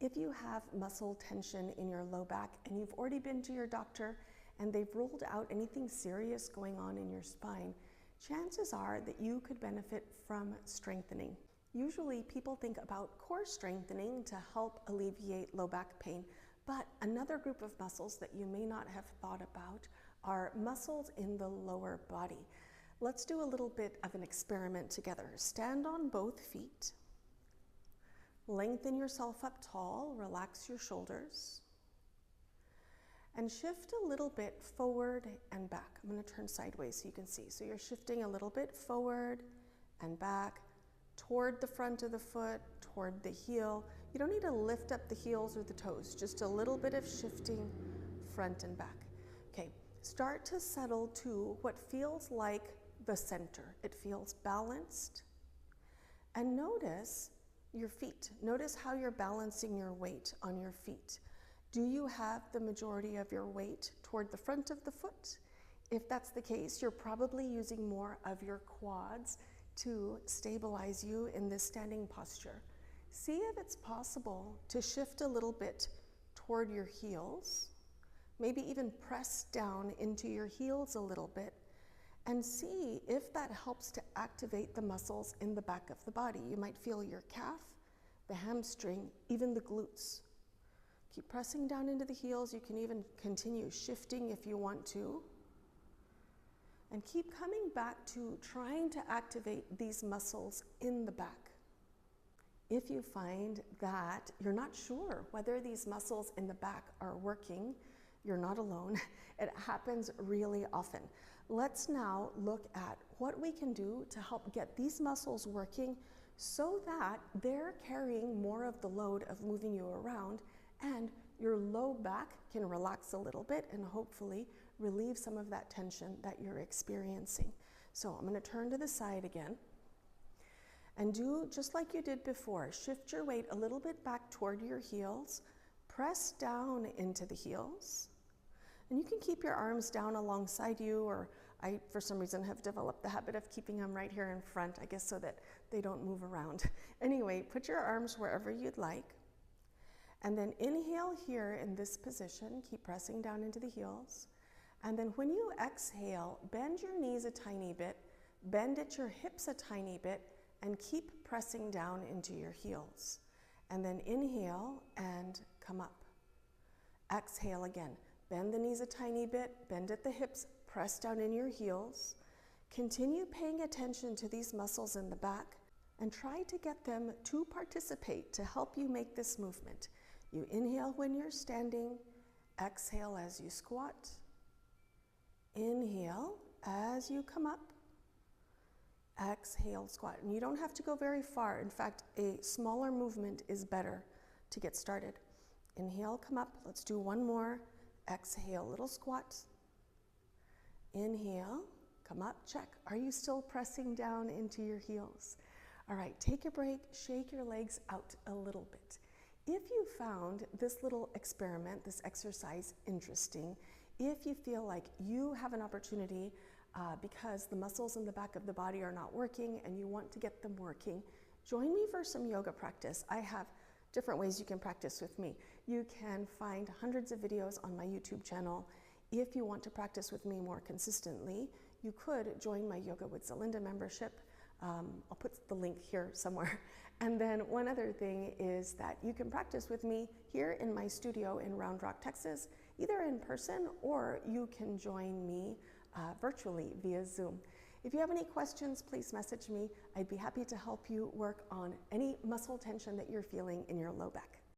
If you have muscle tension in your low back and you've already been to your doctor and they've ruled out anything serious going on in your spine, chances are that you could benefit from strengthening. Usually people think about core strengthening to help alleviate low back pain, but another group of muscles that you may not have thought about are muscles in the lower body. Let's do a little bit of an experiment together. Stand on both feet. Lengthen yourself up tall, relax your shoulders, and shift a little bit forward and back. I'm going to turn sideways so you can see. So you're shifting a little bit forward and back toward the front of the foot, toward the heel. You don't need to lift up the heels or the toes, just a little bit of shifting front and back. Okay, start to settle to what feels like the center. It feels balanced. And notice your feet. Notice how you're balancing your weight on your feet. Do you have the majority of your weight toward the front of the foot? If that's the case, you're probably using more of your quads to stabilize you in this standing posture. See if it's possible to shift a little bit toward your heels, maybe even press down into your heels a little bit, and see if that helps to activate the muscles in the back of the body. You might feel your calf, the hamstring, even the glutes. Keep pressing down into the heels. You can even continue shifting if you want to. And keep coming back to trying to activate these muscles in the back. If you find that you're not sure whether these muscles in the back are working, you're not alone. It happens really often. Let's now look at what we can do to help get these muscles working so that they're carrying more of the load of moving you around and your low back can relax a little bit and hopefully relieve some of that tension that you're experiencing. So I'm going to turn to the side again and do just like you did before. Shift your weight a little bit back toward your heels. Press down into the heels. And you can keep your arms down alongside you, or I, for some reason, have developed the habit of keeping them right here in front, I guess so that they don't move around. Anyway, put your arms wherever you'd like. And then inhale here in this position. Keep pressing down into the heels. And then when you exhale, bend your knees a tiny bit, bend at your hips a tiny bit, and keep pressing down into your heels. And then inhale and come up. Exhale again. Bend the knees a tiny bit, bend at the hips, press down in your heels. Continue paying attention to these muscles in the back and try to get them to participate to help you make this movement. You inhale when you're standing, exhale as you squat, inhale as you come up, exhale, squat. And you don't have to go very far. In fact, a smaller movement is better to get started. Inhale, come up. Let's do one more. Exhale, little squat. Inhale, come up, check. Are you still pressing down into your heels? All right, take a break, shake your legs out a little bit. If you found this little experiment, this exercise interesting, if you feel like you have an opportunity because the muscles in the back of the body are not working and you want to get them working, join me for some yoga practice. I have different ways you can practice with me. You can find hundreds of videos on my YouTube channel. If you want to practice with me more consistently, you could join my Yoga with Zelinda membership. I'll put the link here somewhere. And then one other thing is that you can practice with me here in my studio in Round Rock, Texas, either in person or you can join me virtually via Zoom. If you have any questions, please message me. I'd be happy to help you work on any muscle tension that you're feeling in your low back.